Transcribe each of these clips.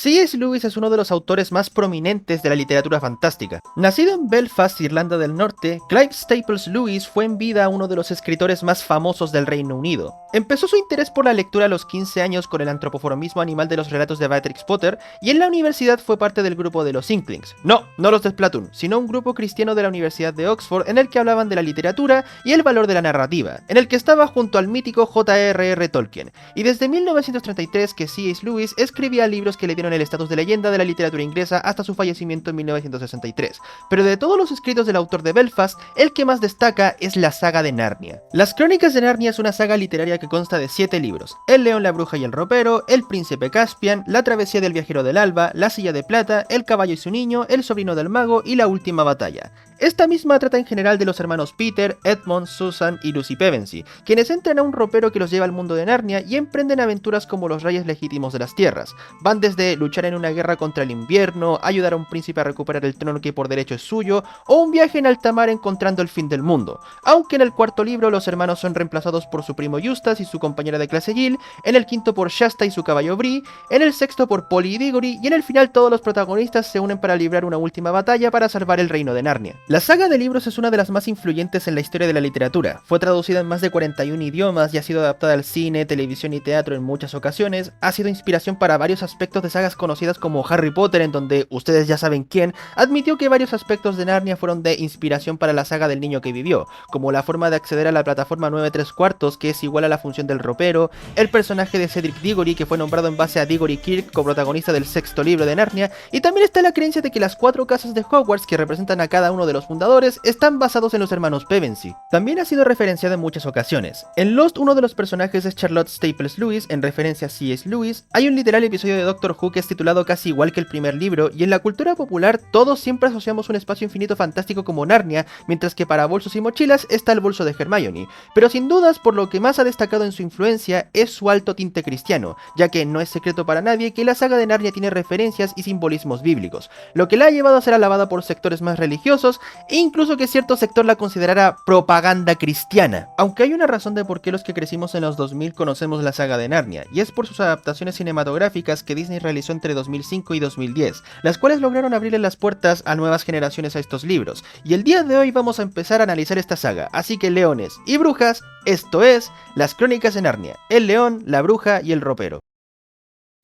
C.S. Lewis es uno de los autores más prominentes de la literatura fantástica. Nacido en Belfast, Irlanda del Norte, Clive Staples Lewis fue en vida uno de los escritores más famosos del Reino Unido. Empezó su interés por la lectura a los 15 años con el antropoformismo animal de los relatos de Beatrix Potter, y en la universidad fue parte del grupo de los Inklings. No los de Splatoon, sino un grupo cristiano de la Universidad de Oxford en el que hablaban de la literatura y el valor de la narrativa, en el que estaba junto al mítico J.R.R. Tolkien. Y desde 1933 que C.S. Lewis escribía libros que le dieron el estatus de leyenda de la literatura inglesa hasta su fallecimiento en 1963. Pero de todos los escritos del autor de Belfast, el que más destaca es la saga de Narnia. Las Crónicas de Narnia es una saga literaria que consta de 7 libros: El león, la bruja y el ropero, El príncipe Caspian, La travesía del viajero del alba, La silla de plata, El caballo y su niño, El sobrino del mago y La última batalla. Esta misma trata en general de los hermanos Peter, Edmund, Susan y Lucy Pevensey, quienes entran a un ropero que los lleva al mundo de Narnia y emprenden aventuras como los reyes legítimos de las tierras. Van desde luchar en una guerra contra el invierno, ayudar a un príncipe a recuperar el trono que por derecho es suyo, o un viaje en alta mar encontrando el fin del mundo. Aunque en el cuarto libro los hermanos son reemplazados por su primo Eustace y su compañera de clase Jill, en el quinto por Shasta y su caballo Bree, en el sexto por Polly y Diggory, y en el final todos los protagonistas se unen para librar una última batalla para salvar el reino de Narnia. La saga de libros es una de las más influyentes en la historia de la literatura. Fue traducida en más de 41 idiomas y ha sido adaptada al cine, televisión y teatro en muchas ocasiones. Ha sido inspiración para varios aspectos de sagas conocidas como Harry Potter, en donde ustedes ya saben quién admitió que varios aspectos de Narnia fueron de inspiración para la saga del niño que vivió, como la forma de acceder a la plataforma 9¾ que es igual a la función del ropero, el personaje de Cedric Diggory que fue nombrado en base a Diggory Kirk, coprotagonista del sexto libro de Narnia, y también está la creencia de que las 4 casas de Hogwarts que representan a cada uno de los fundadores están basados en los hermanos Pevensey. También ha sido referenciado en muchas ocasiones. En Lost, uno de los personajes es Charlotte Staples Lewis, en referencia a C.S. Lewis. Hay un literal episodio de Doctor Who que es titulado casi igual que el primer libro, y en la cultura popular todos siempre asociamos un espacio infinito fantástico como Narnia, mientras que para bolsos y mochilas está el bolso de Hermione. Pero sin dudas, por lo que más ha destacado en su influencia es su alto tinte cristiano, ya que no es secreto para nadie que la saga de Narnia tiene referencias y simbolismos bíblicos, lo que la ha llevado a ser alabada por sectores más religiosos e incluso que cierto sector la considerara propaganda cristiana. Aunque hay una razón de por qué los que crecimos en los 2000 conocemos la saga de Narnia, y es por sus adaptaciones cinematográficas que Disney realizó entre 2005 y 2010, las cuales lograron abrirle las puertas a nuevas generaciones a estos libros, y el día de hoy vamos a empezar a analizar esta saga, así que leones y brujas, esto es Las Crónicas de Narnia, el león, la bruja y el ropero.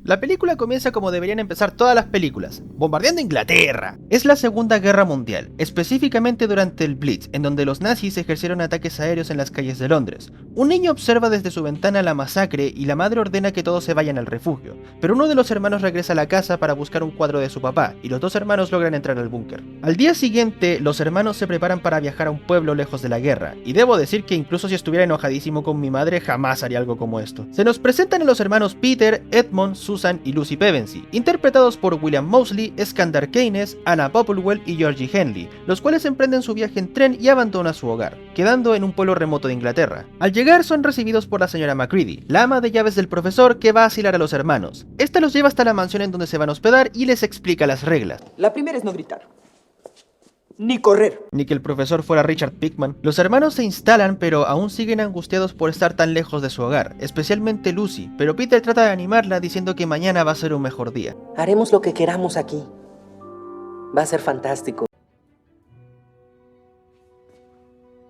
La película comienza como deberían empezar todas las películas, bombardeando Inglaterra. Es la Segunda Guerra Mundial, específicamente durante el Blitz, en donde los nazis ejercieron ataques aéreos en las calles de Londres. Un niño observa desde su ventana la masacre y la madre ordena que todos se vayan al refugio, pero uno de los hermanos regresa a la casa para buscar un cuadro de su papá, y los dos hermanos logran entrar al búnker. Al día siguiente, los hermanos se preparan para viajar a un pueblo lejos de la guerra, y debo decir que incluso si estuviera enojadísimo con mi madre, jamás haría algo como esto. Se nos presentan a los hermanos Peter, Edmund, Susan y Lucy Pevensey, interpretados por William Moseley, Skandar Keynes, Anna Popplewell y Georgie Henley, los cuales emprenden su viaje en tren y abandonan su hogar, quedando en un pueblo remoto de Inglaterra. Al llegar son recibidos por la señora Macready, la ama de llaves del profesor que va a asilar a los hermanos. Esta los lleva hasta la mansión en donde se van a hospedar y les explica las reglas. La primera es no gritar. Ni correr. Ni que el profesor fuera Richard Pickman. Los hermanos se instalan, pero aún siguen angustiados por estar tan lejos de su hogar, especialmente Lucy, pero Peter trata de animarla diciendo que mañana va a ser un mejor día. Haremos lo que queramos aquí. Va a ser fantástico.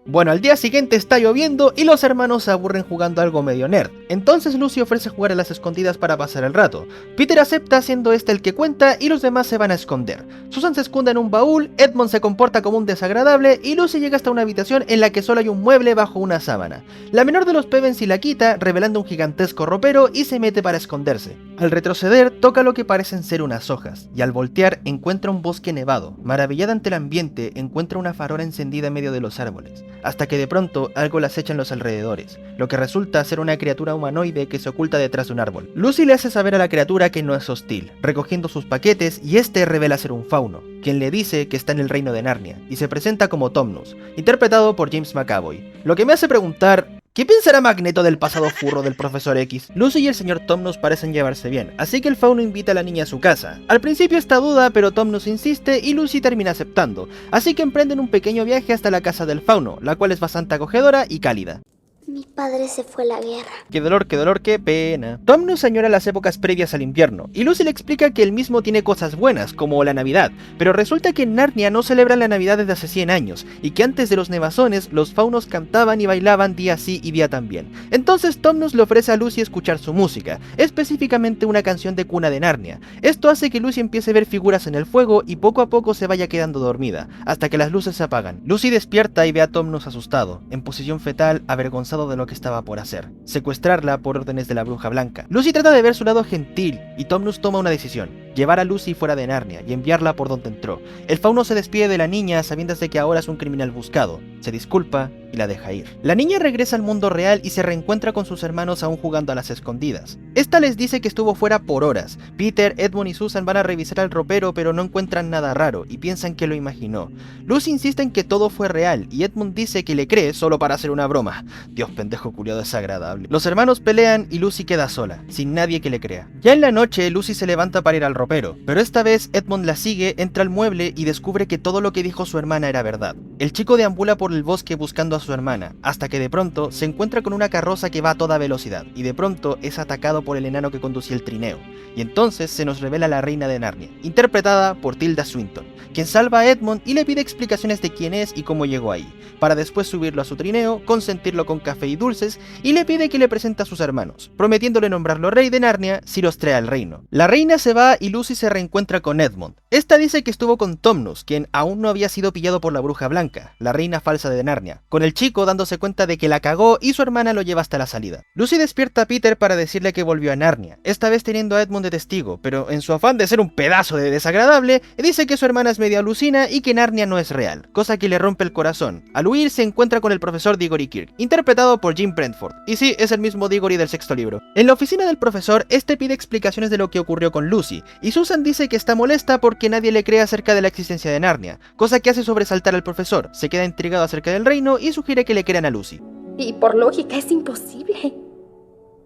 Bueno, al día siguiente está lloviendo y los hermanos se aburren jugando algo medio nerd. Entonces Lucy ofrece jugar a las escondidas para pasar el rato. Peter acepta siendo este el que cuenta y los demás se van a esconder. Susan se esconde en un baúl, Edmund se comporta como un desagradable y Lucy llega hasta una habitación en la que solo hay un mueble bajo una sábana. La menor de los Pevensey la quita, revelando un gigantesco ropero y se mete para esconderse. Al retroceder, toca lo que parecen ser unas hojas, y al voltear encuentra un bosque nevado. Maravillada ante el ambiente, encuentra una farola encendida en medio de los árboles, hasta que de pronto algo la acecha en los alrededores, lo que resulta ser una criatura humanoide que se oculta detrás de un árbol. Lucy le hace saber a la criatura que no es hostil, recogiendo sus paquetes, y este revela ser un fauno, quien le dice que está en el reino de Narnia, y se presenta como Tomnus, interpretado por James McAvoy. Lo que me hace preguntar: ¿qué pensará Magneto del pasado furro del Profesor X? Lucy y el señor Tomnus parecen llevarse bien, así que el fauno invita a la niña a su casa. Al principio está duda, pero Tomnus insiste y Lucy termina aceptando, así que emprenden un pequeño viaje hasta la casa del fauno, la cual es bastante acogedora y cálida. Mi padre se fue a la guerra. Qué dolor, qué pena. Tumnus añora las épocas previas al invierno, y Lucy le explica que él mismo tiene cosas buenas, como la Navidad, pero resulta que en Narnia no celebran la Navidad desde hace 100 años, y que antes de los nevazones, los faunos cantaban y bailaban día sí y día también. Entonces Tumnus le ofrece a Lucy escuchar su música, específicamente una canción de cuna de Narnia. Esto hace que Lucy empiece a ver figuras en el fuego y poco a poco se vaya quedando dormida, hasta que las luces se apagan. Lucy despierta y ve a Tumnus asustado, en posición fetal, avergonzado de lo que estaba por hacer: secuestrarla por órdenes de la Bruja Blanca. Lucy trata de ver su lado gentil y Tumnus toma una decisión: llevar a Lucy fuera de Narnia y enviarla por donde entró. El fauno se despide de la niña sabiendo de que ahora es un criminal buscado, se disculpa y la deja ir. La niña regresa al mundo real y se reencuentra con sus hermanos aún jugando a las escondidas. Esta les dice que estuvo fuera por horas. Peter, Edmund y Susan van a revisar al ropero pero no encuentran nada raro y piensan que lo imaginó. Lucy insiste en que todo fue real y Edmund dice que le cree solo para hacer una broma. Dios, pendejo culiado desagradable. Los hermanos pelean y Lucy queda sola, sin nadie que le crea. Ya en la noche, Lucy se levanta para ir al ropero, pero esta vez Edmund la sigue, entra al mueble y descubre que todo lo que dijo su hermana era verdad. El chico deambula por el bosque buscando a su hermana, hasta que de pronto se encuentra con una carroza que va a toda velocidad, y de pronto es atacado por el enano que conducía el trineo. Y entonces se nos revela la reina de Narnia, interpretada por Tilda Swinton, quien salva a Edmund y le pide explicaciones de quién es y cómo llegó ahí, para después subirlo a su trineo, consentirlo con café y dulces, y le pide que le presente a sus hermanos, prometiéndole nombrarlo rey de Narnia si los trae al reino. La reina se va y Lucy se reencuentra con Edmund. Esta dice que estuvo con Tumnus, quien aún no había sido pillado por la Bruja Blanca, la reina falsa de Narnia, con el chico dándose cuenta de que la cagó y su hermana lo lleva hasta la salida. Lucy despierta a Peter para decirle que volvió a Narnia, esta vez teniendo a Edmund de testigo, pero en su afán de ser un pedazo de desagradable, dice que su hermana es medio alucina y que Narnia no es real, cosa que le rompe el corazón. Al huir se encuentra con el profesor Diggory Kirk, interpretado por Jim Brentford, y sí, es el mismo Diggory del sexto libro. En la oficina del profesor, este pide explicaciones de lo que ocurrió con Lucy, y Susan dice que está molesta porque nadie le cree acerca de la existencia de Narnia, cosa que hace sobresaltar al profesor, se queda intrigado acerca del reino y sugiere que le crean a Lucy. Y por lógica es imposible.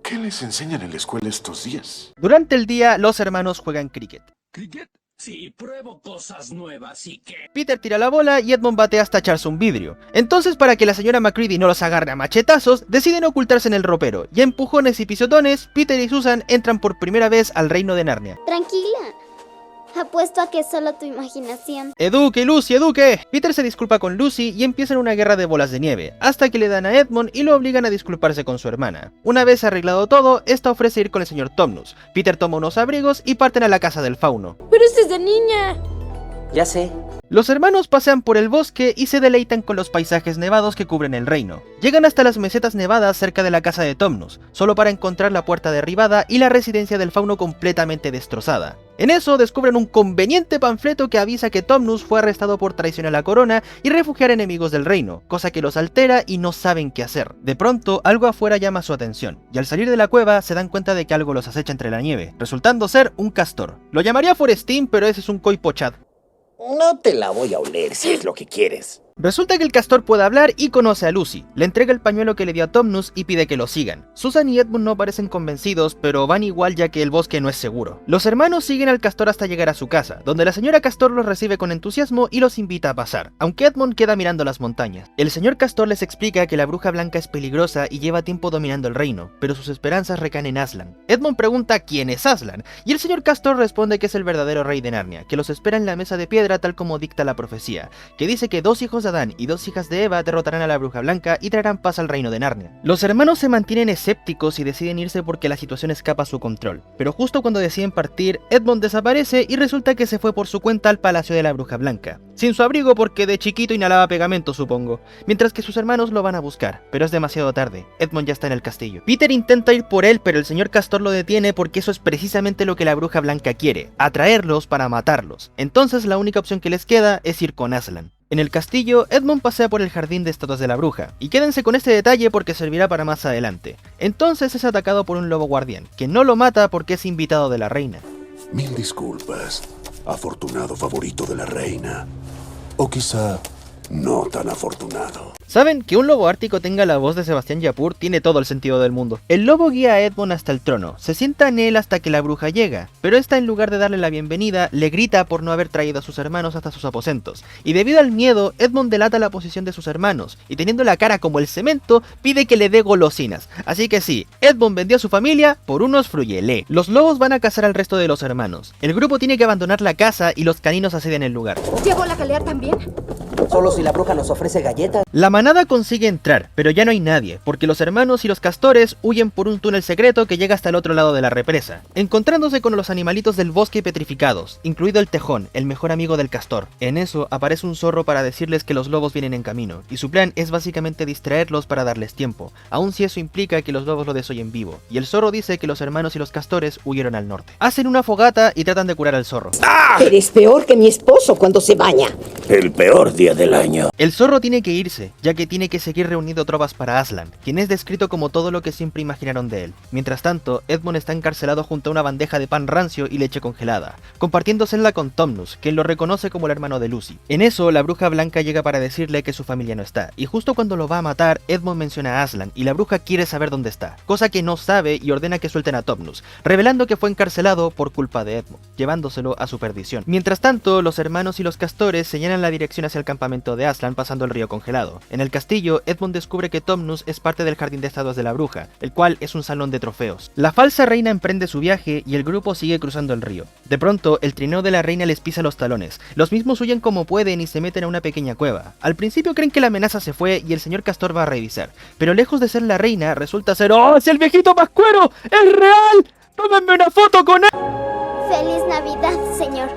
¿Qué les enseñan en la escuela estos días? Durante el día, los hermanos juegan cricket. ¿Cricket? Sí, pruebo cosas nuevas y que... Peter tira la bola y Edmund batea hasta echarse un vidrio. Entonces, para que la señora McCready no los agarre a machetazos, deciden ocultarse en el ropero, y a empujones y pisotones, Peter y Susan entran por primera vez al reino de Narnia. Tranquila. Apuesto a que es solo tu imaginación. ¡Eduque, Lucy, eduque! Peter se disculpa con Lucy y empiezan una guerra de bolas de nieve, hasta que le dan a Edmund y lo obligan a disculparse con su hermana. Una vez arreglado todo, esta ofrece ir con el señor Tumnus. Peter toma unos abrigos y parten a la casa del fauno. Pero esta es de niña. Ya sé. Los hermanos pasean por el bosque y se deleitan con los paisajes nevados que cubren el reino. Llegan hasta las mesetas nevadas cerca de la casa de Tumnus, solo para encontrar la puerta derribada y la residencia del fauno completamente destrozada. En eso descubren un conveniente panfleto que avisa que Tumnus fue arrestado por traición a la corona y refugiar enemigos del reino, cosa que los altera y no saben qué hacer. De pronto, algo afuera llama su atención, y al salir de la cueva se dan cuenta de que algo los acecha entre la nieve, resultando ser un castor. Lo llamaría Forestín, pero ese es un coipochad. No te la voy a oler si es lo que quieres. Resulta que el castor puede hablar y conoce a Lucy. Le entrega el pañuelo que le dio a Tumnus y pide que lo sigan. Susan y Edmund no parecen convencidos, pero van igual ya que el bosque no es seguro. Los hermanos siguen al castor hasta llegar a su casa, donde la señora Castor los recibe con entusiasmo y los invita a pasar, aunque Edmund queda mirando las montañas. El señor Castor les explica que la Bruja Blanca es peligrosa y lleva tiempo dominando el reino, pero sus esperanzas recaen en Aslan. Edmund pregunta quién es Aslan, y el señor Castor responde que es el verdadero rey de Narnia, que los espera en la mesa de piedra tal como dicta la profecía, que dice que 2 hijos de Adán y 2 hijas de Eva derrotarán a la Bruja Blanca y traerán paz al reino de Narnia. Los hermanos se mantienen escépticos y deciden irse porque la situación escapa a su control, pero justo cuando deciden partir, Edmund desaparece y resulta que se fue por su cuenta al palacio de la Bruja Blanca, sin su abrigo porque de chiquito inhalaba pegamento, supongo, mientras que sus hermanos lo van a buscar, pero es demasiado tarde. Edmund ya está en el castillo. Peter intenta ir por él, pero el señor Castor lo detiene porque eso es precisamente lo que la Bruja Blanca quiere, atraerlos para matarlos. Entonces la única opción que les queda es ir con Aslan. En el castillo, Edmund pasea por el jardín de estatuas de la bruja, y quédense con este detalle porque servirá para más adelante. Entonces es atacado por un lobo guardián, que no lo mata porque es invitado de la reina. Mil disculpas, afortunado favorito de la reina. O quizá no tan afortunado. Saben, que un lobo ártico tenga la voz de Sebastián Yapur tiene todo el sentido del mundo. El lobo guía a Edmond hasta el trono, se sienta en él hasta que la bruja llega, pero esta, en lugar de darle la bienvenida, le grita por no haber traído a sus hermanos hasta sus aposentos, y debido al miedo, Edmond delata la posición de sus hermanos, y teniendo la cara como el cemento, pide que le dé golosinas. Así que sí, Edmond vendió a su familia por unos fruyelé. Los lobos van a cazar al resto de los hermanos. El grupo tiene que abandonar la casa y los caninos asedian el lugar. ¿Llevo la jalea también? Solo si la bruja nos ofrece galletas. La manada consigue entrar, pero ya no hay nadie, porque los hermanos y los castores huyen por un túnel secreto que llega hasta el otro lado de la represa, encontrándose con los animalitos del bosque petrificados, incluido el tejón, el mejor amigo del castor. En eso aparece un zorro para decirles que los lobos vienen en camino, y su plan es básicamente distraerlos para darles tiempo, aun si eso implica que los lobos lo desollen vivo, y el zorro dice que los hermanos y los castores huyeron al norte. Hacen una fogata y tratan de curar al zorro. Eres peor que mi esposo cuando se baña. El peor día del año. El zorro tiene que irse, ya que tiene que seguir reuniendo tropas para Aslan, quien es descrito como todo lo que siempre imaginaron de él. Mientras tanto, Edmond está encarcelado junto a una bandeja de pan rancio y leche congelada, compartiéndosela con Tomnus, quien lo reconoce como el hermano de Lucy. En eso, la bruja blanca llega para decirle que su familia no está, y justo cuando lo va a matar, Edmond menciona a Aslan, y la bruja quiere saber dónde está, cosa que no sabe y ordena que suelten a Tomnus, revelando que fue encarcelado por culpa de Edmond, llevándoselo a su perdición. Mientras tanto, los hermanos y los castores señalan la dirección hacia el campamento de Aslan pasando el río congelado. En el castillo, Edmond descubre que Tomnus es parte del jardín de estatuas de la bruja, el cual es un salón de trofeos. La falsa reina emprende su viaje y el grupo sigue cruzando el río. De pronto, el trineo de la reina les pisa los talones. Los mismos huyen como pueden y se meten a una pequeña cueva. Al principio creen que la amenaza se fue y el señor Castor va a revisar, pero lejos de ser la reina, resulta ser ¡oh, es el viejito Pascuero! ¡Es real! ¡Tómenme una foto con él! ¡Feliz Navidad, señor!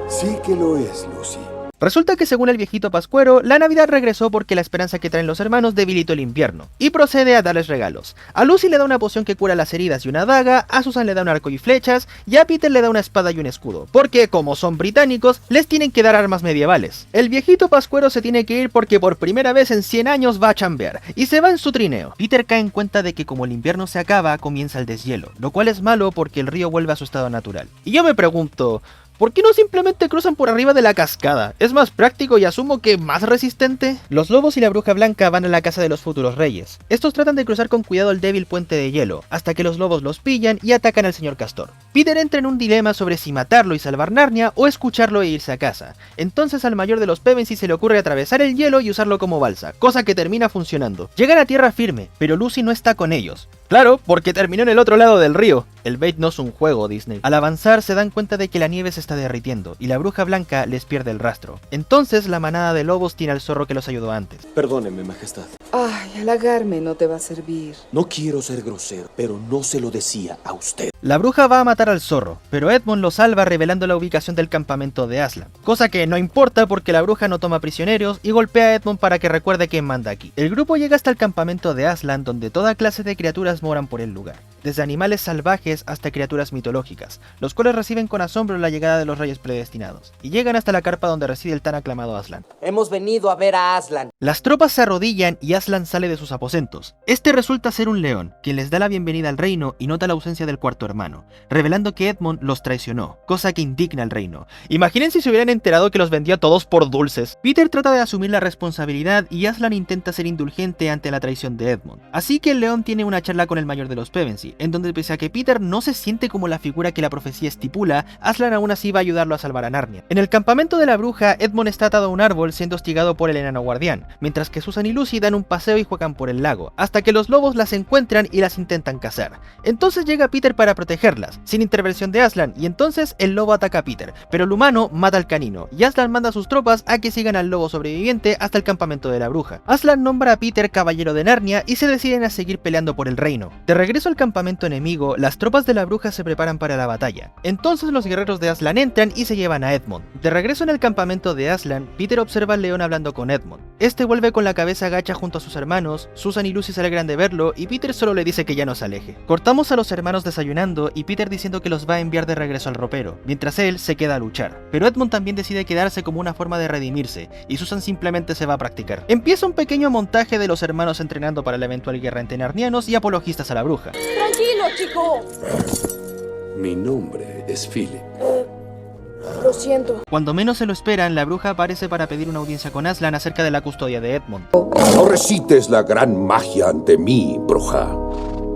Sí que lo es, Lucy. Resulta que según el viejito Pascuero, la Navidad regresó porque la esperanza que traen los hermanos debilitó el invierno, y procede a darles regalos. A Lucy le da una poción que cura las heridas y una daga, a Susan le da un arco y flechas, y a Peter le da una espada y un escudo, porque como son británicos, les tienen que dar armas medievales. El viejito Pascuero se tiene que ir porque por primera vez en 100 años va a chambear, y se va en su trineo. Peter cae en cuenta de que como el invierno se acaba, comienza el deshielo, lo cual es malo porque el río vuelve a su estado natural. Y yo me pregunto, ¿por qué no simplemente cruzan por arriba de la cascada? Es más práctico y asumo que más resistente. Los lobos y la bruja blanca van a la casa de los futuros reyes. Estos tratan de cruzar con cuidado el débil puente de hielo, hasta que los lobos los pillan y atacan al señor Castor. Peter entra en un dilema sobre si matarlo y salvar Narnia o escucharlo e irse a casa. Entonces al mayor de los Pevensey se le ocurre atravesar el hielo y usarlo como balsa, cosa que termina funcionando. Llegan a tierra firme, pero Lucy no está con ellos. Claro, porque terminó en el otro lado del río. El bait no es un juego, Disney. Al avanzar se dan cuenta de que la nieve se está derritiendo y la bruja blanca les pierde el rastro. Entonces la manada de lobos tiene al zorro que los ayudó antes. Perdóneme, majestad. Ay, halagarme no te va a servir. No quiero ser grosero, pero no se lo decía a usted. La bruja va a matar al zorro, pero Edmond lo salva revelando la ubicación del campamento de Aslan, cosa que no importa porque la bruja no toma prisioneros y golpea a Edmond para que recuerde quién manda aquí. El grupo llega hasta el campamento de Aslan, donde toda clase de criaturas moran por el lugar, desde animales salvajes hasta criaturas mitológicas, los cuales reciben con asombro la llegada de los reyes predestinados, y llegan hasta la carpa donde reside el tan aclamado Aslan. Hemos venido a ver a Aslan. Las tropas se arrodillan y Aslan sale de sus aposentos. Este resulta ser un león, quien les da la bienvenida al reino y nota la ausencia del cuarto hermano, revelando que Edmond los traicionó, cosa que indigna al reino. Imaginen si se hubieran enterado que los vendió a todos por dulces. Peter trata de asumir la responsabilidad y Aslan intenta ser indulgente ante la traición de Edmond. Así que el león tiene una charla con el mayor de los Pevensey, en donde pese a que Peter no se siente como la figura que la profecía estipula, Aslan aún así va a ayudarlo a salvar a Narnia. En el campamento de la bruja, Edmond está atado a un árbol siendo hostigado por el enano guardián, mientras que Susan y Lucy dan un paseo y juegan por el lago, hasta que los lobos las encuentran y las intentan cazar. Entonces llega Peter para protegerlas, sin intervención de Aslan, y entonces el lobo ataca a Peter, pero el humano mata al canino, y Aslan manda a sus tropas a que sigan al lobo sobreviviente hasta el campamento de la bruja. Aslan nombra a Peter caballero de Narnia y se deciden a seguir peleando por el reino. De regreso al campamento enemigo, las tropas de la bruja se preparan para la batalla. Entonces los guerreros de Aslan entran y se llevan a Edmond. De regreso en el campamento de Aslan, Peter observa al león hablando con Edmond. Este vuelve con la cabeza agacha junto a sus hermanos, Susan y Lucy se alegran de verlo y Peter solo le dice que ya no se aleje. Cortamos a los hermanos desayunando y Peter diciendo que los va a enviar de regreso al ropero, mientras él se queda a luchar. Pero Edmond también decide quedarse como una forma de redimirse, y Susan simplemente se va a practicar. Empieza un pequeño montaje de los hermanos entrenando para la eventual guerra entre narnianos y apologistas a la bruja. ¡Tranquilo, chico! Mi nombre es Philip. Lo siento. Cuando menos se lo esperan, la bruja aparece para pedir una audiencia con Aslan acerca de la custodia de Edmund. No recites la gran magia ante mí, bruja.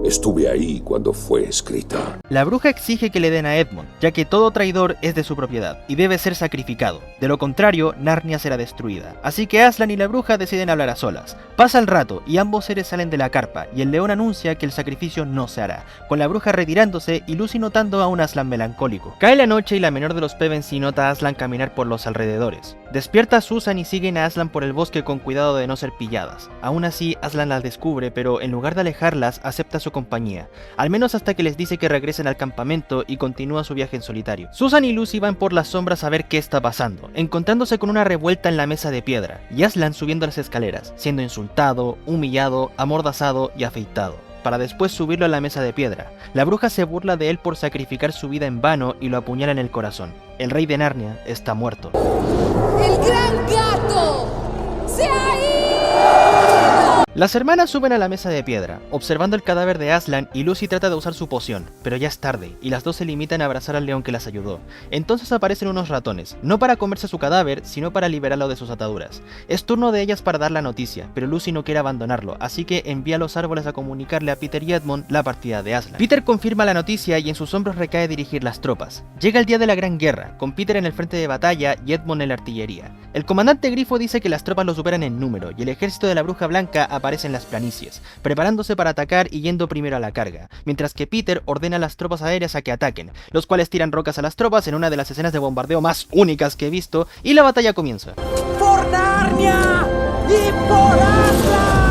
Estuve ahí cuando fue escrita. La bruja exige que le den a Edmund, ya que todo traidor es de su propiedad y debe ser sacrificado. De lo contrario, Narnia será destruida. Así que Aslan y la bruja deciden hablar a solas. Pasa el rato y ambos seres salen de la carpa y el león anuncia que el sacrificio no se hará, con la bruja retirándose y Lucy notando a un Aslan melancólico. Cae la noche y la menor de los Pevensey nota a Aslan caminar por los alrededores. Despierta a Susan y siguen a Aslan por el bosque con cuidado de no ser pilladas. Aún así, Aslan las descubre, pero en lugar de alejarlas, acepta su compañía, al menos hasta que les dice que regresen al campamento y continúa su viaje en solitario. Susan y Lucy van por las sombras a ver qué está pasando, encontrándose con una revuelta en la mesa de piedra, y Aslan subiendo las escaleras, siendo insultado, humillado, amordazado y afeitado, para después subirlo a la mesa de piedra. La bruja se burla de él por sacrificar su vida en vano y lo apuñala en el corazón. El rey de Narnia está muerto. ¡El gran gato! ¡Se ha ido! Las hermanas suben a la mesa de piedra, observando el cadáver de Aslan, y Lucy trata de usar su poción, pero ya es tarde, y las dos se limitan a abrazar al león que las ayudó. Entonces aparecen unos ratones, no para comerse su cadáver, sino para liberarlo de sus ataduras. Es turno de ellas para dar la noticia, pero Lucy no quiere abandonarlo, así que envía a los árboles a comunicarle a Peter y Edmund la partida de Aslan. Peter confirma la noticia y en sus hombros recae dirigir las tropas. Llega el día de la gran guerra, con Peter en el frente de batalla y Edmund en la artillería. El comandante Grifo dice que las tropas lo superan en número, y el ejército de la bruja blanca aparece en las planicies, preparándose para atacar y yendo primero a la carga, mientras que Peter ordena a las tropas aéreas a que ataquen, los cuales tiran rocas a las tropas en una de las escenas de bombardeo más únicas que he visto, y la batalla comienza. ¡Por Narnia! ¡Y por Aslan!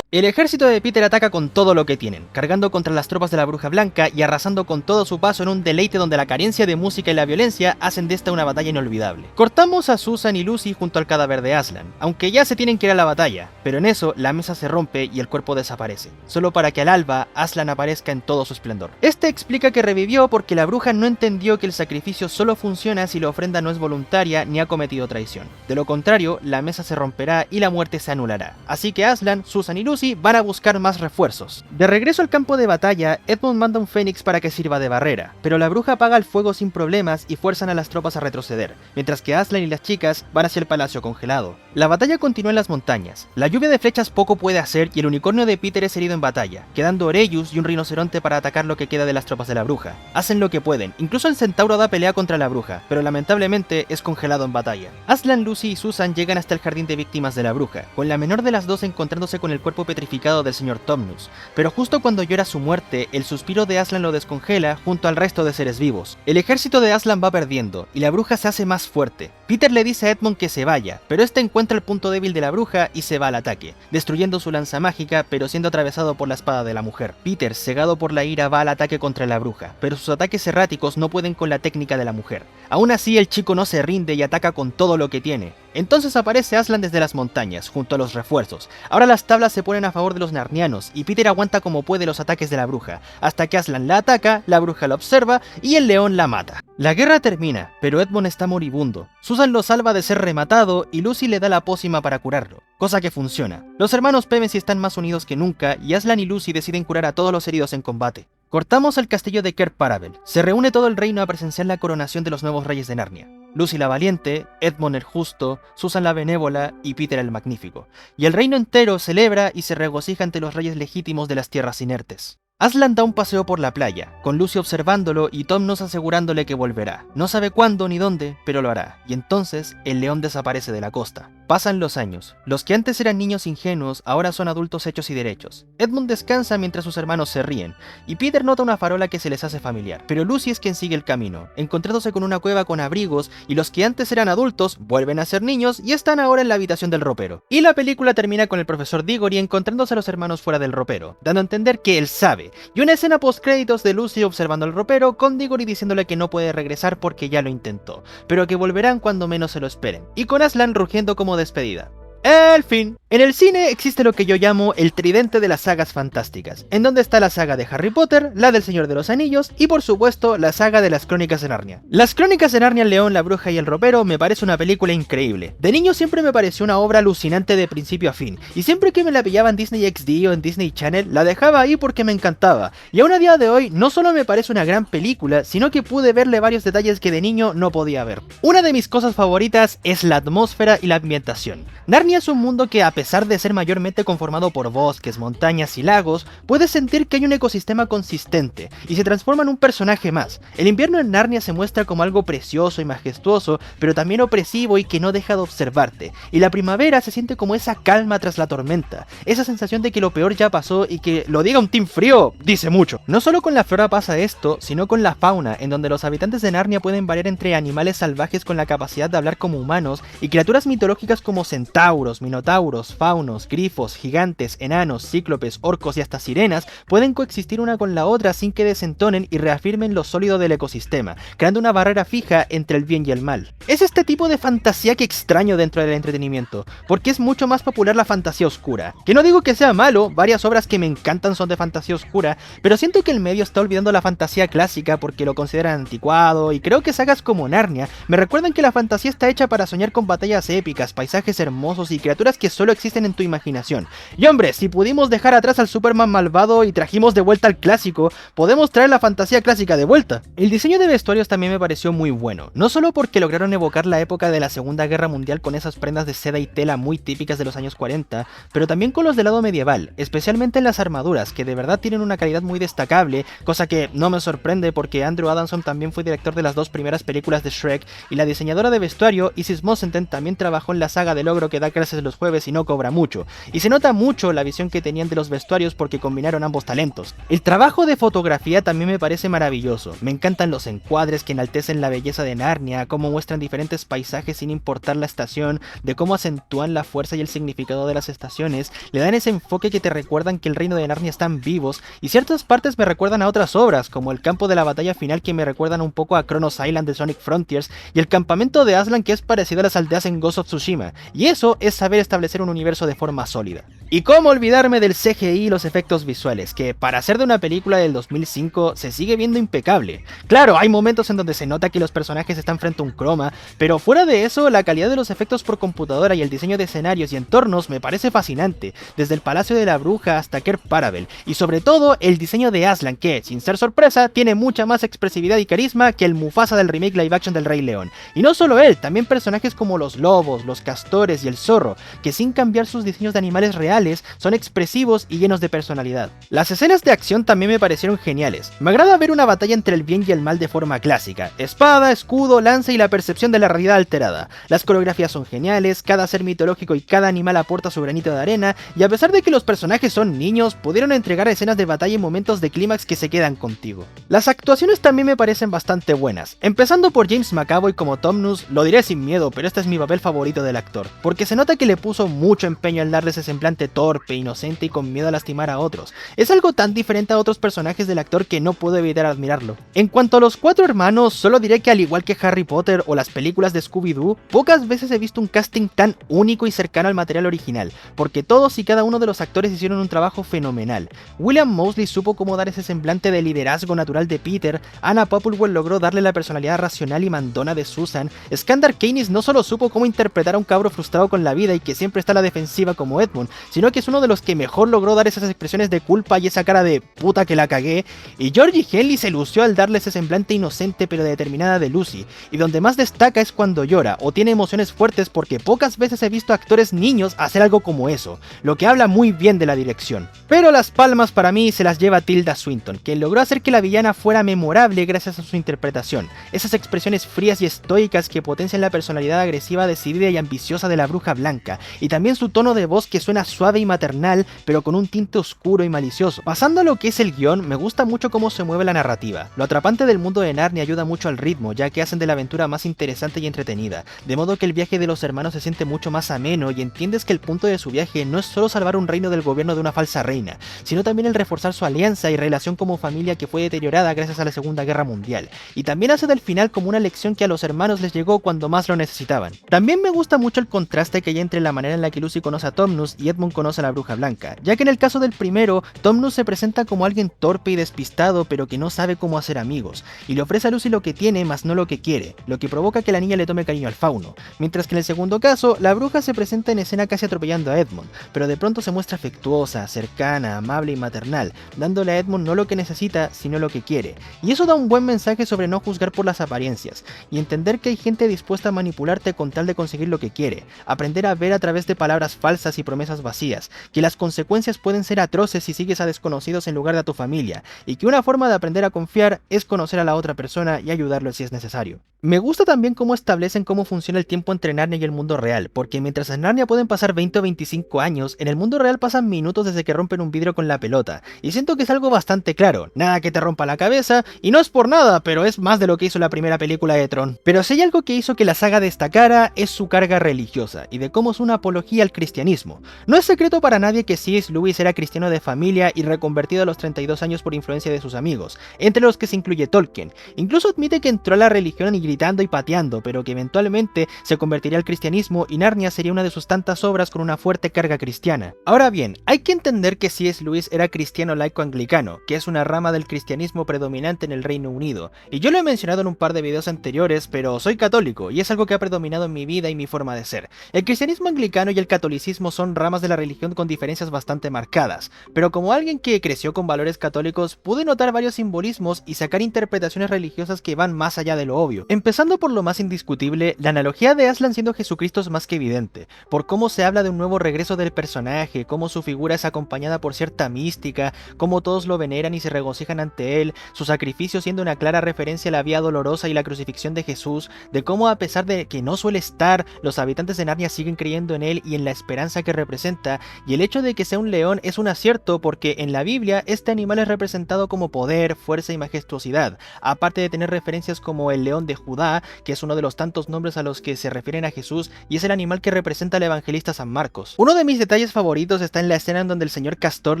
El ejército de Peter ataca con todo lo que tienen, cargando contra las tropas de la bruja blanca y arrasando con todo su paso en un deleite donde la carencia de música y la violencia hacen de esta una batalla inolvidable. Cortamos a Susan y Lucy junto al cadáver de Aslan, aunque ya se tienen que ir a la batalla, pero en eso la mesa se rompe y el cuerpo desaparece, solo para que al alba Aslan aparezca en todo su esplendor. Este explica que revivió porque la bruja no entendió que el sacrificio solo funciona si la ofrenda no es voluntaria ni ha cometido traición. De lo contrario, la mesa se romperá y la muerte se anulará. Así que Aslan, Susan y Lucy van a buscar más refuerzos. De regreso al campo de batalla, Edmund manda un fénix para que sirva de barrera, pero la bruja apaga el fuego sin problemas y fuerzan a las tropas a retroceder, mientras que Aslan y las chicas van hacia el palacio congelado. La batalla continúa en las montañas. La lluvia de flechas poco puede hacer y el unicornio de Peter es herido en batalla, quedando Orejus y un rinoceronte para atacar lo que queda de las tropas de la bruja. Hacen lo que pueden, incluso el centauro da pelea contra la bruja, pero lamentablemente es congelado en batalla. Aslan, Lucy y Susan llegan hasta el jardín de víctimas de la bruja, con la menor de las dos encontrándose con el cuerpo petrificado del señor Tomnus, pero justo cuando llora su muerte, el suspiro de Aslan lo descongela junto al resto de seres vivos. El ejército de Aslan va perdiendo, y la bruja se hace más fuerte. Peter le dice a Edmund que se vaya, pero este encuentra el punto débil de la bruja y se va al ataque, destruyendo su lanza mágica, pero siendo atravesado por la espada de la mujer. Peter, cegado por la ira, va al ataque contra la bruja, pero sus ataques erráticos no pueden con la técnica de la mujer. Aún así, el chico no se rinde y ataca con todo lo que tiene. Entonces aparece Aslan desde las montañas, junto a los refuerzos. Ahora las tablas se ponen a favor de los narnianos, y Peter aguanta como puede los ataques de la bruja, hasta que Aslan la ataca, la bruja la observa, y el león la mata. La guerra termina, pero Edmund está moribundo. Susan lo salva de ser rematado, y Lucy le da la pócima para curarlo, cosa que funciona. Los hermanos Pevensey están más unidos que nunca, y Aslan y Lucy deciden curar a todos los heridos en combate. Cortamos al castillo de Cair Paravel. Se reúne todo el reino a presenciar la coronación de los nuevos reyes de Narnia. Lucy la valiente, Edmund el justo, Susan la benévola y Peter el magnífico. Y el reino entero celebra y se regocija ante los reyes legítimos de las tierras inertes. Aslan da un paseo por la playa, con Lucy observándolo y Tomnus asegurándole que volverá. No sabe cuándo ni dónde, pero lo hará. Y entonces, el león desaparece de la costa. Pasan los años. Los que antes eran niños ingenuos, ahora son adultos hechos y derechos. Edmund descansa mientras sus hermanos se ríen, y Peter nota una farola que se les hace familiar. Pero Lucy es quien sigue el camino, encontrándose con una cueva con abrigos, y los que antes eran adultos, vuelven a ser niños y están ahora en la habitación del ropero. Y la película termina con el profesor Diggory encontrándose a los hermanos fuera del ropero, dando a entender que él sabe. Y una escena post créditos de Lucy observando al ropero, con Diggory diciéndole que no puede regresar porque ya lo intentó, pero que volverán cuando menos se lo esperen, y con Aslan rugiendo como despedida. El fin. En el cine existe lo que yo llamo el tridente de las sagas fantásticas, en donde está la saga de Harry Potter, la del Señor de los Anillos y por supuesto la saga de las Crónicas de Narnia. Las Crónicas de Narnia, el León, la Bruja y el Ropero me parece una película increíble. De niño siempre me pareció una obra alucinante de principio a fin, y siempre que me la pillaba en Disney XD o en Disney Channel, la dejaba ahí porque me encantaba. Y aún a día de hoy no solo me parece una gran película, sino que pude verle varios detalles que de niño no podía ver. Una de mis cosas favoritas es la atmósfera y la ambientación. Narnia es un mundo que, a pesar de ser mayormente conformado por bosques, montañas y lagos, puedes sentir que hay un ecosistema consistente y se transforma en un personaje más. El invierno en Narnia se muestra como algo precioso y majestuoso, pero también opresivo y que no deja de observarte. Y la primavera se siente como esa calma tras la tormenta, esa sensación de que lo peor ya pasó y que lo diga un team frío dice mucho. No solo con la flora pasa esto, sino con la fauna, en donde los habitantes de Narnia pueden variar entre animales salvajes con la capacidad de hablar como humanos y criaturas mitológicas como centauros, minotauros, faunos, grifos, gigantes, enanos, cíclopes, orcos y hasta sirenas pueden coexistir una con la otra sin que desentonen y reafirmen lo sólido del ecosistema, creando una barrera fija entre el bien y el mal. Es este tipo de fantasía que extraño dentro del entretenimiento, porque es mucho más popular la fantasía oscura. Que no digo que sea malo, varias obras que me encantan son de fantasía oscura, pero siento que el medio está olvidando la fantasía clásica porque lo consideran anticuado, y creo que sagas como Narnia me recuerdan que la fantasía está hecha para soñar con batallas épicas, paisajes hermosos y criaturas que solo existen en tu imaginación. Y hombre, si pudimos dejar atrás al Superman malvado y trajimos de vuelta al clásico, podemos traer la fantasía clásica de vuelta. El diseño de vestuarios también me pareció muy bueno, no solo porque lograron evocar la época de la Segunda Guerra Mundial con esas prendas de seda y tela muy típicas de los años 40, pero también con los del lado medieval, especialmente en las armaduras, que de verdad tienen una calidad muy destacable, cosa que no me sorprende porque Andrew Adamson también fue director de las dos primeras películas de Shrek, y la diseñadora de vestuario, Isis Mosenten, también trabajó en la saga del ogro que da clases los jueves y no cobra mucho, y se nota mucho la visión que tenían de los vestuarios porque combinaron ambos talentos. El trabajo de fotografía también me parece maravilloso, me encantan los encuadres que enaltecen la belleza de Narnia, cómo muestran diferentes paisajes sin importar la estación, de cómo acentúan la fuerza y el significado de las estaciones, le dan ese enfoque que te recuerdan que el reino de Narnia están vivos, y ciertas partes me recuerdan a otras obras, como el campo de la batalla final que me recuerdan un poco a Kronos Island de Sonic Frontiers, y el campamento de Aslan que es parecido a las aldeas en Ghost of Tsushima, y eso es saber establecer un universo de forma sólida. Y cómo olvidarme del CGI y los efectos visuales, que para ser de una película del 2005 se sigue viendo impecable. Claro, hay momentos en donde se nota que los personajes están frente a un croma, pero fuera de eso, la calidad de los efectos por computadora y el diseño de escenarios y entornos me parece fascinante, desde el Palacio de la Bruja hasta Cair Paravel, y sobre todo el diseño de Aslan que, sin ser sorpresa, tiene mucha más expresividad y carisma que el Mufasa del remake live action del Rey León. Y no solo él, también personajes como los lobos, los castores y el zorro, que sin cambiar sus diseños de animales reales, son expresivos y llenos de personalidad. Las escenas de acción también me parecieron geniales. Me agrada ver una batalla entre el bien y el mal de forma clásica, espada, escudo, lanza y la percepción de la realidad alterada. Las coreografías son geniales, cada ser mitológico y cada animal aporta su granito de arena, y a pesar de que los personajes son niños, pudieron entregar escenas de batalla y momentos de clímax que se quedan contigo. Las actuaciones también me parecen bastante buenas, empezando por James McAvoy como Tumnus. Lo diré sin miedo, pero este es mi papel favorito del actor, porque se nota que le puso mucho empeño en darle ese semblante torpe, inocente y con miedo a lastimar a otros. Es algo tan diferente a otros personajes del actor que no puedo evitar admirarlo. En cuanto a los cuatro hermanos, solo diré que al igual que Harry Potter o las películas de Scooby-Doo, pocas veces he visto un casting tan único y cercano al material original, porque todos y cada uno de los actores hicieron un trabajo fenomenal. William Moseley supo cómo dar ese semblante de liderazgo natural de Peter, Anna Popplewell logró darle la personalidad racional y mandona de Susan, Skandar Keynes no solo supo cómo interpretar a un cabro frustrado con la vida y que siempre está a la defensiva como Edmund, sino que es uno de los que mejor logró dar esas expresiones de culpa y esa cara de puta que la cagué, y Georgie Henley se lució al darle ese semblante inocente pero determinada de Lucy, y donde más destaca es cuando llora o tiene emociones fuertes, porque pocas veces he visto actores niños hacer algo como eso, lo que habla muy bien de la dirección. Pero las palmas para mí se las lleva Tilda Swinton, que logró hacer que la villana fuera memorable gracias a su interpretación, esas expresiones frías y estoicas que potencian la personalidad agresiva, decidida y ambiciosa de la bruja blanca, y también su tono de voz que suena suave y maternal, pero con un tinte oscuro y malicioso. Pasando a lo que es el guión, me gusta mucho cómo se mueve la narrativa. Lo atrapante del mundo de Narnia ayuda mucho al ritmo, ya que hacen de la aventura más interesante y entretenida, de modo que el viaje de los hermanos se siente mucho más ameno y entiendes que el punto de su viaje no es solo salvar un reino del gobierno de una falsa reina, sino también el reforzar su alianza y relación como familia que fue deteriorada gracias a la Segunda Guerra Mundial, y también hace del final como una lección que a los hermanos les llegó cuando más lo necesitaban. También me gusta mucho el contraste que que hay entre la manera en la que Lucy conoce a Tomnus y Edmund conoce a la Bruja Blanca, ya que en el caso del primero, Tomnus se presenta como alguien torpe y despistado pero que no sabe cómo hacer amigos, y le ofrece a Lucy lo que tiene más no lo que quiere, lo que provoca que la niña le tome cariño al fauno, mientras que en el segundo caso, la bruja se presenta en escena casi atropellando a Edmund, pero de pronto se muestra afectuosa, cercana, amable y maternal, dándole a Edmund no lo que necesita, sino lo que quiere, y eso da un buen mensaje sobre no juzgar por las apariencias, y entender que hay gente dispuesta a manipularte con tal de conseguir lo que quiere, aprender a ver a través de palabras falsas y promesas vacías, que las consecuencias pueden ser atroces si sigues a desconocidos en lugar de a tu familia, y que una forma de aprender a confiar es conocer a la otra persona y ayudarlo si es necesario. Me gusta también cómo establecen cómo funciona el tiempo entre Narnia y el mundo real, porque mientras en Narnia pueden pasar 20 o 25 años, en el mundo real pasan minutos desde que rompen un vidrio con la pelota, y siento que es algo bastante claro, nada que te rompa la cabeza, y no es por nada, pero es más de lo que hizo la primera película de Tron. Pero si hay algo que hizo que la saga destacara, es su carga religiosa, y de cómo es una apología al cristianismo. No es secreto para nadie que C.S. Lewis era cristiano de familia y reconvertido a los 32 años por influencia de sus amigos, entre los que se incluye Tolkien. Incluso admite que entró a la religión y gritando y pateando, pero que eventualmente se convertiría al cristianismo y Narnia sería una de sus tantas obras con una fuerte carga cristiana. Ahora bien, hay que entender que C.S. Lewis era cristiano laico anglicano, que es una rama del cristianismo predominante en el Reino Unido, y yo lo he mencionado en un par de videos anteriores, pero soy católico y es algo que ha predominado en mi vida y mi forma de ser. El cristianismo anglicano y el catolicismo son ramas de la religión con diferencias bastante marcadas, pero como alguien que creció con valores católicos pude notar varios simbolismos y sacar interpretaciones religiosas que van más allá de lo obvio. Empezando por lo más indiscutible, la analogía de Aslan siendo Jesucristo es más que evidente, por cómo se habla de un nuevo regreso del personaje, cómo su figura es acompañada por cierta mística, cómo todos lo veneran y se regocijan ante él, su sacrificio siendo una clara referencia a la vía dolorosa y la crucifixión de Jesús, de cómo a pesar de que no suele estar, los habitantes de Narnia siguen creyendo en él y en la esperanza que representa, y el hecho de que sea un león es un acierto porque en la Biblia este animal es representado como poder, fuerza y majestuosidad, aparte de tener referencias como el león de Judá, que es uno de los tantos nombres a los que se refieren a Jesús y es el animal que representa al evangelista San Marcos. Uno de mis detalles favoritos está en la escena en donde el señor Castor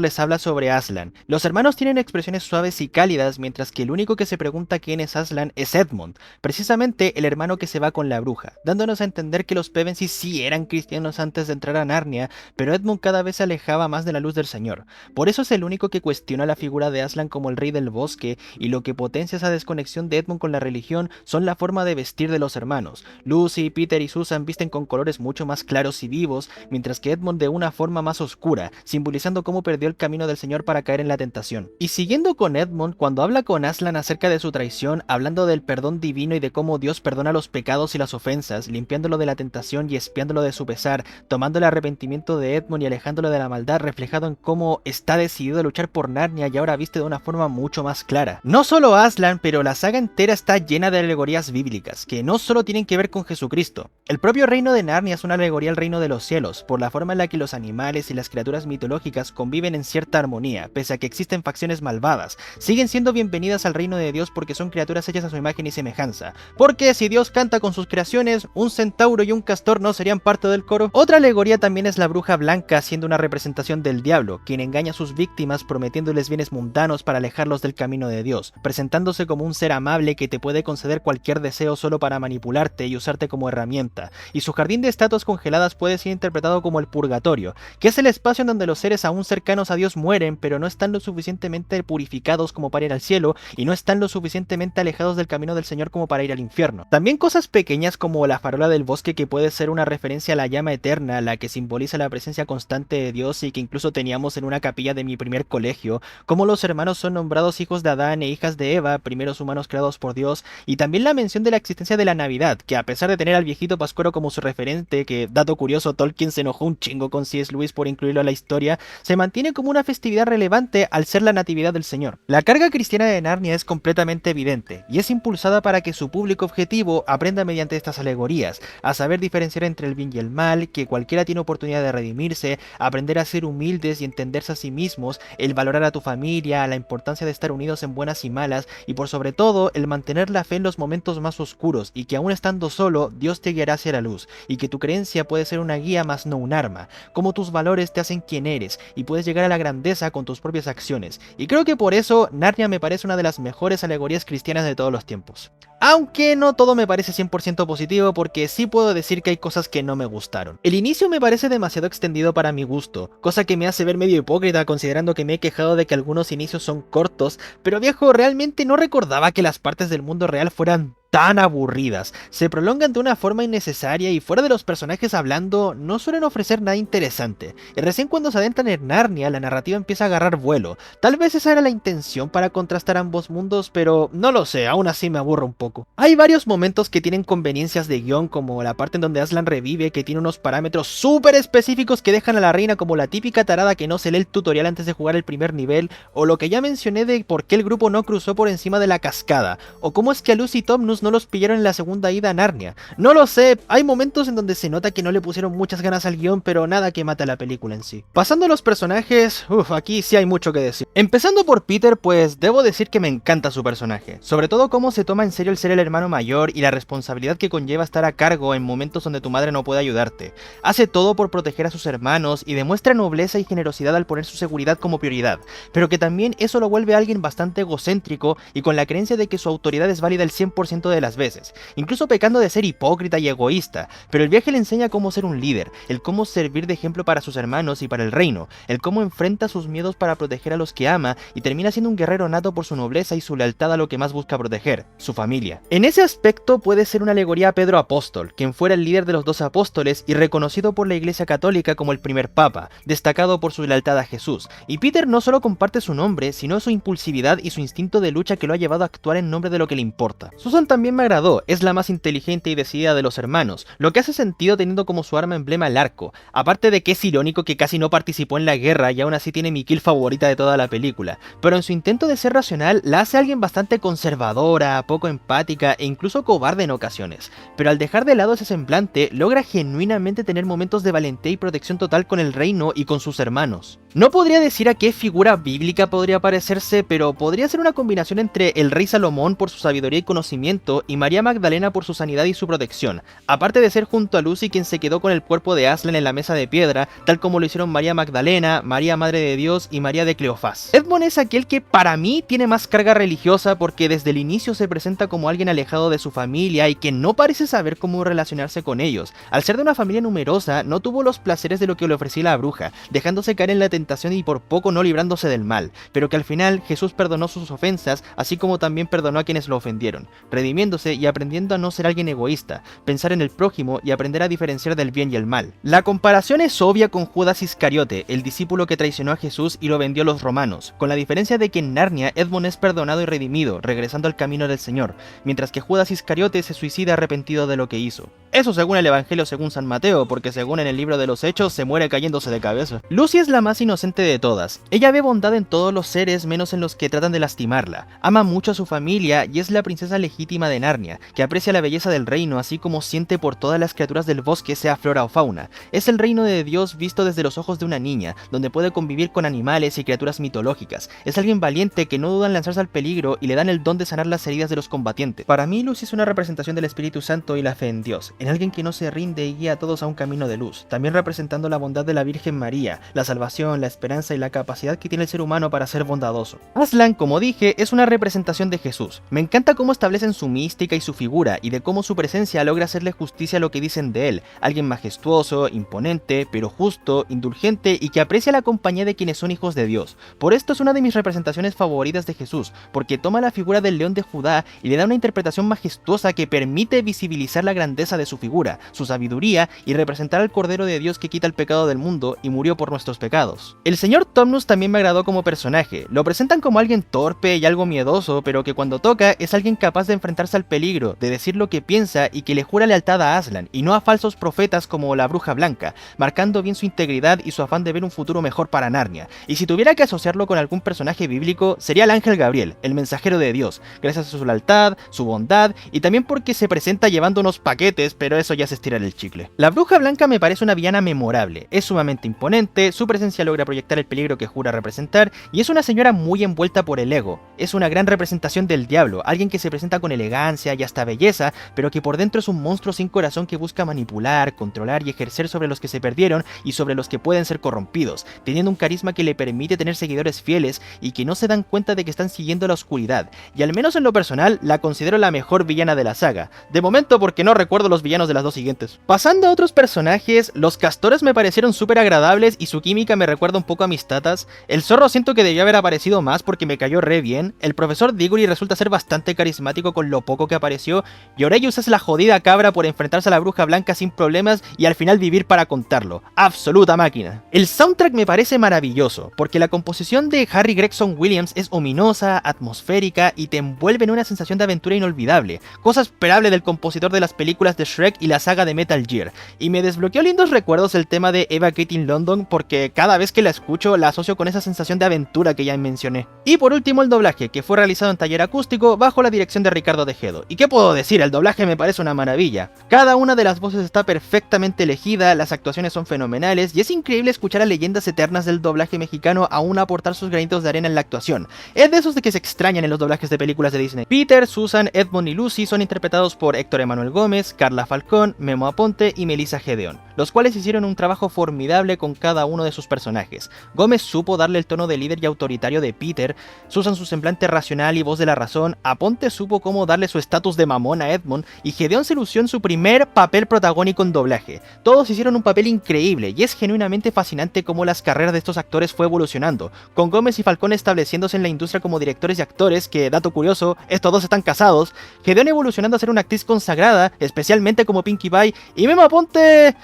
les habla sobre Aslan. Los hermanos tienen expresiones suaves y cálidas, mientras que el único que se pregunta quién es Aslan es Edmund, precisamente el hermano que se va con la bruja, dándonos a entender que los Pevensie sí eran cristianos antes de entrar a Narnia, pero Edmund cada vez se alejaba más de la luz del Señor. Por eso es el único que cuestiona la figura de Aslan como el rey del bosque, y lo que potencia esa desconexión de Edmund con la religión son la forma de vestir de los hermanos. Lucy, Peter y Susan visten con colores mucho más claros y vivos, mientras que Edmund de una forma más oscura, simbolizando cómo perdió el camino del Señor para caer en la tentación. Y siguiendo con Edmund, cuando habla con Aslan acerca de su traición, hablando del perdón divino y de cómo Dios perdona los pecados y las ofensas, limpiándolo de la tentación y espiándolo de su pesar, tomando el arrepentimiento de Edmund y alejándolo de la maldad, reflejado en cómo está decidido a luchar por Narnia y ahora viste de una forma mucho más clara. No solo Aslan, pero la saga entera está llena de alegorías bíblicas, que no solo tienen que ver con Jesucristo. El propio reino de Narnia es una alegoría al reino de los cielos, por la forma en la que los animales y las criaturas mitológicas conviven en cierta armonía, pese a que existen facciones malvadas. Siguen siendo bienvenidas al reino de Dios porque son criaturas hechas a su imagen y semejanza. Porque si Dios canta con sus creaciones, un centauro y un castor no serían parte del coro. Otra alegoría también es la bruja blanca, siendo una representación del diablo, quien engaña a sus víctimas prometiéndoles bienes mundanos para alejarlos del camino de Dios, presentándose como un ser amable que te puede conceder cualquier deseo solo para manipularte y usarte como herramienta. Y su jardín de estatuas congeladas puede ser interpretado como el purgatorio, que es el espacio en donde los seres aún cercanos a Dios mueren, pero no están lo suficientemente purificados como para ir al cielo, y no están lo suficientemente alejados del camino del Señor como para ir al infierno. También cosas pequeñas como la farola del bosque, que puede ser una referencia a la llama eterna, la que simboliza la presencia constante de Dios y que incluso teníamos en una capilla de mi primer colegio, como los hermanos son nombrados hijos de Adán e hijas de Eva, primeros humanos creados por Dios, y también la mención de la existencia de la Navidad, que a pesar de tener al viejito Pascuero como su referente, que dato curioso, Tolkien se enojó un chingo con C.S. Lewis por incluirlo a la historia, se mantiene como una festividad relevante al ser la natividad del Señor. La carga cristiana de Narnia es completamente evidente, y es impulsada para que su público objetivo aprenda mediante estas alegorías, a saber diferenciar entre el bien y el mal, que cualquiera tiene oportunidad de redimirse, aprender a ser humildes y entenderse a sí mismos, el valorar a tu familia, la importancia de estar unidos en buenas y malas, y por sobre todo, el mantener la fe en los momentos más oscuros, y que aún estando solo, Dios te guiará hacia la luz, y que tu creencia puede ser una guía más no un arma, como tus valores te hacen quien eres, y puedes llegar a la grandeza con tus propias acciones, y creo que por eso Narnia me parece una de las mejores alegorías cristianas de todos los tiempos. Aunque no todo me parece 100% positivo, porque sí puedo decir que hay cosas que no me gustaron. El inicio me parece demasiado extendido para mi gusto, cosa que me hace ver medio hipócrita considerando que me he quejado de que algunos inicios son cortos, pero viejo, realmente no recordaba que las partes del mundo real fueran tan aburridas, se prolongan de una forma innecesaria y fuera de los personajes hablando no suelen ofrecer nada interesante, y recién cuando se adentran en Narnia la narrativa empieza a agarrar vuelo. Tal vez esa era la intención para contrastar ambos mundos, pero no lo sé, aún así me aburro un poco. Hay varios momentos que tienen conveniencias de guión, como la parte en donde Aslan revive, que tiene unos parámetros súper específicos que dejan a la reina como la típica tarada que no se lee el tutorial antes de jugar el primer nivel, o lo que ya mencioné de por qué el grupo no cruzó por encima de la cascada, o cómo es que a Lucy y Tomnus no los pillaron en la segunda ida a Narnia. No lo sé, hay momentos en donde se nota que no le pusieron muchas ganas al guión, pero nada que mate a la película en sí. Pasando a los personajes, aquí sí hay mucho que decir. Empezando por Peter, pues debo decir que me encanta su personaje, sobre todo cómo se toma en serio el ser el hermano mayor y la responsabilidad que conlleva estar a cargo en momentos donde tu madre no puede ayudarte. Hace todo por proteger a sus hermanos y demuestra nobleza y generosidad al poner su seguridad como prioridad, pero que también eso lo vuelve a alguien bastante egocéntrico y con la creencia de que su autoridad es válida el 100% de las veces, incluso pecando de ser hipócrita y egoísta, pero el viaje le enseña cómo ser un líder, el cómo servir de ejemplo para sus hermanos y para el reino, el cómo enfrenta sus miedos para proteger a los que ama y termina siendo un guerrero nato por su nobleza y su lealtad a lo que más busca proteger, su familia. En ese aspecto puede ser una alegoría a Pedro Apóstol, quien fuera el líder de los 12 apóstoles y reconocido por la Iglesia Católica como el primer papa, destacado por su lealtad a Jesús, y Peter no solo comparte su nombre, sino su impulsividad y su instinto de lucha que lo ha llevado a actuar en nombre de lo que le importa. Susan también me agradó, es la más inteligente y decidida de los hermanos, lo que hace sentido teniendo como su arma emblema el arco, aparte de que es irónico que casi no participó en la guerra y aún así tiene mi kill favorita de toda la película, pero en su intento de ser racional la hace alguien bastante conservadora, poco empática e incluso cobarde en ocasiones, pero al dejar de lado ese semblante logra genuinamente tener momentos de valentía y protección total con el reino y con sus hermanos. No podría decir a qué figura bíblica podría parecerse, pero podría ser una combinación entre el rey Salomón por su sabiduría y conocimiento y María Magdalena por su sanidad y su protección, aparte de ser junto a Lucy quien se quedó con el cuerpo de Aslan en la mesa de piedra, tal como lo hicieron María Magdalena, María Madre de Dios y María de Cleofás. Edmond es aquel que para mí tiene más carga religiosa porque desde el inicio se presenta como alguien alejado de su familia y que no parece saber cómo relacionarse con ellos. Al ser de una familia numerosa, no tuvo los placeres de lo que le ofrecía la bruja, dejándose caer en la tentación y por poco no librándose del mal, pero que al final Jesús perdonó sus ofensas, así como también perdonó a quienes lo ofendieron, redimiéndose y aprendiendo a no ser alguien egoísta, pensar en el prójimo y aprender a diferenciar del bien y el mal. La comparación es obvia con Judas Iscariote, el discípulo que traicionó a Jesús y lo vendió a los romanos, con la diferencia de que en Narnia Edmond es perdonado y redimido, regresando al camino del Señor, mientras que Judas Iscariote se suicida arrepentido de lo que hizo. Eso según el Evangelio según San Mateo, porque según en el libro de los Hechos se muere cayéndose de cabeza. Lucy es la más inocente de todas. Ella ve bondad en todos los seres menos en los que tratan de lastimarla. Ama mucho a su familia y es la princesa legítima de Narnia, que aprecia la belleza del reino así como siente por todas las criaturas del bosque, sea flora o fauna. Es el reino de Dios visto desde los ojos de una niña, donde puede convivir con animales y criaturas mitológicas. Es alguien valiente que no duda en lanzarse al peligro y le dan el don de sanar las heridas de los combatientes. Para mí Lucy es una representación del Espíritu Santo y la fe en Dios, en alguien que no se rinde y guía a todos a un camino de luz, también representando la bondad de la Virgen María, la salvación, la esperanza y la capacidad que tiene el ser humano para ser bondadoso. Aslan, como dije, es una representación de Jesús. Me encanta cómo establecen su mística y su figura, y de cómo su presencia logra hacerle justicia a lo que dicen de él, alguien majestuoso, imponente, pero justo, indulgente y que aprecia la compañía de quienes son hijos de Dios. Por esto es una de mis representaciones favoritas de Jesús, porque toma la figura del león de Judá y le da una interpretación majestuosa que permite visibilizar la grandeza de su figura, su sabiduría y representar al Cordero de Dios que quita el pecado del mundo y murió por nuestros pecados. El señor Tomnus también me agradó como personaje. Lo presentan como alguien torpe y algo miedoso, pero que cuando toca es alguien capaz de enfrentarse al peligro, de decir lo que piensa y que le jura lealtad a Aslan y no a falsos profetas como la Bruja Blanca, marcando bien su integridad y su afán de ver un futuro mejor para Narnia. Y si tuviera que asociarlo con algún personaje bíblico, sería el ángel Gabriel, el mensajero de Dios, gracias a su lealtad, su bondad y también porque se presenta llevando unos paquetes, pero eso ya es estirar el chicle. La Bruja Blanca me parece una villana memorable, es sumamente imponente, su presencia logra proyectar el peligro que jura representar y es una señora muy envuelta por el ego. Es una gran representación del diablo, alguien que se presenta con elegancia elegancia y hasta belleza, pero que por dentro es un monstruo sin corazón que busca manipular, controlar y ejercer sobre los que se perdieron y sobre los que pueden ser corrompidos, teniendo un carisma que le permite tener seguidores fieles y que no se dan cuenta de que están siguiendo la oscuridad, y al menos en lo personal la considero la mejor villana de la saga, de momento porque no recuerdo los villanos de las dos siguientes. Pasando a otros personajes, los castores me parecieron súper agradables y su química me recuerda un poco a mis tatas, el zorro siento que debió haber aparecido más porque me cayó re bien, el profesor Diggory resulta ser bastante carismático con lo poco que apareció, y Orellius es la jodida cabra por enfrentarse a la bruja blanca sin problemas y al final vivir para contarlo, absoluta máquina. El soundtrack me parece maravilloso, porque la composición de Harry Gregson Williams es ominosa, atmosférica y te envuelve en una sensación de aventura inolvidable, cosa esperable del compositor de las películas de Shrek y la saga de Metal Gear, y me desbloqueó lindos recuerdos el tema de Eva Kate in London porque cada vez que la escucho la asocio con esa sensación de aventura que ya mencioné. Y por último el doblaje, que fue realizado en taller acústico bajo la dirección de Ricardo Tejedo. ¿Y qué puedo decir? El doblaje me parece una maravilla. Cada una de las voces está perfectamente elegida, las actuaciones son fenomenales y es increíble escuchar a leyendas eternas del doblaje mexicano aún aportar sus granitos de arena en la actuación. Es de esos de que se extrañan en los doblajes de películas de Disney. Peter, Susan, Edmond y Lucy son interpretados por Héctor Emanuel Gómez, Carla Falcón, Memo Aponte y Melissa Gedeón, los cuales hicieron un trabajo formidable con cada uno de sus personajes. Gómez supo darle el tono de líder y autoritario de Peter, Susan su semblante racional y voz de la razón, Aponte supo cómo darle su estatus de mamón a Edmond y Gedeón se lució en su primer papel protagónico en doblaje. Todos hicieron un papel increíble y es genuinamente fascinante cómo las carreras de estos actores fue evolucionando, con Gómez y Falcón estableciéndose en la industria como directores y actores que, dato curioso, estos dos están casados, Gedeón evolucionando a ser una actriz consagrada, especialmente como Pinkie Pie, y Memo Aponte...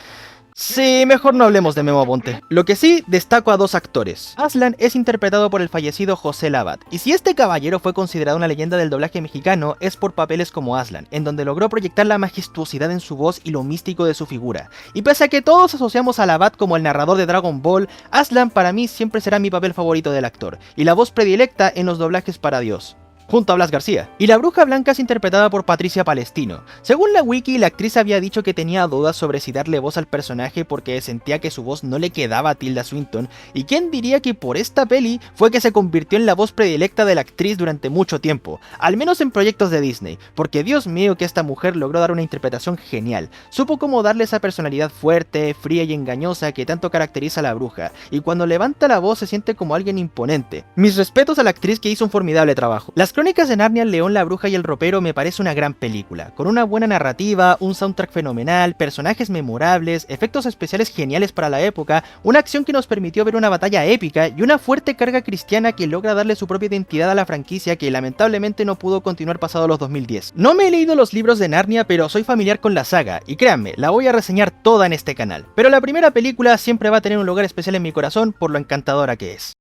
Sí, mejor no hablemos de Memo Aponte. Lo que sí, destaco a dos actores. Aslan es interpretado por el fallecido José Labat, y si este caballero fue considerado una leyenda del doblaje mexicano, es por papeles como Aslan, en donde logró proyectar la majestuosidad en su voz y lo místico de su figura. Y pese a que todos asociamos a Labat como el narrador de Dragon Ball, Aslan para mí siempre será mi papel favorito del actor, y la voz predilecta en los doblajes para Dios, junto a Blas García. Y la bruja blanca es interpretada por Patricia Palestino. Según la wiki, la actriz había dicho que tenía dudas sobre si darle voz al personaje porque sentía que su voz no le quedaba a Tilda Swinton, y quién diría que por esta peli fue que se convirtió en la voz predilecta de la actriz durante mucho tiempo, al menos en proyectos de Disney, porque Dios mío que esta mujer logró dar una interpretación genial, supo cómo darle esa personalidad fuerte, fría y engañosa que tanto caracteriza a la bruja, y cuando levanta la voz se siente como alguien imponente. Mis respetos a la actriz que hizo un formidable trabajo. Las Crónicas de Narnia, El León, la Bruja y el Ropero me parece una gran película, con una buena narrativa, un soundtrack fenomenal, personajes memorables, efectos especiales geniales para la época, una acción que nos permitió ver una batalla épica y una fuerte carga cristiana que logra darle su propia identidad a la franquicia que lamentablemente no pudo continuar pasado los 2010. No me he leído los libros de Narnia, pero soy familiar con la saga, y créanme, la voy a reseñar toda en este canal, pero la primera película siempre va a tener un lugar especial en mi corazón por lo encantadora que es.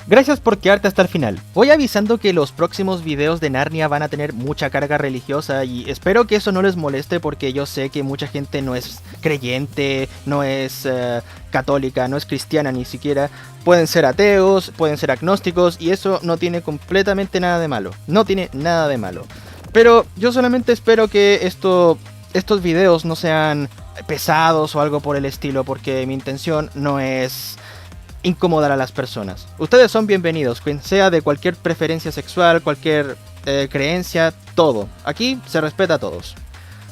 Gracias por quedarte hasta el final. Voy avisando que los próximos videos de Narnia van a tener mucha carga religiosa y espero que eso no les moleste porque yo sé que mucha gente no es creyente, no es católica, no es cristiana ni siquiera. Pueden ser ateos, pueden ser agnósticos y eso no tiene completamente nada de malo. No tiene nada de malo. Pero yo solamente espero que estos videos no sean pesados o algo por el estilo porque mi intención no es incomodar a las personas. Ustedes son bienvenidos, quien sea de cualquier preferencia sexual, cualquier creencia, todo. Aquí se respeta a todos.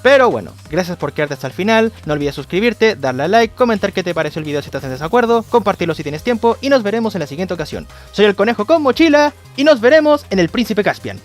Pero bueno, gracias por quedarte hasta el final, no olvides suscribirte, darle a like, comentar qué te pareció el video si estás en desacuerdo, compartirlo si tienes tiempo y nos veremos en la siguiente ocasión. Soy el Conejo con Mochila y nos veremos en el Príncipe Caspian.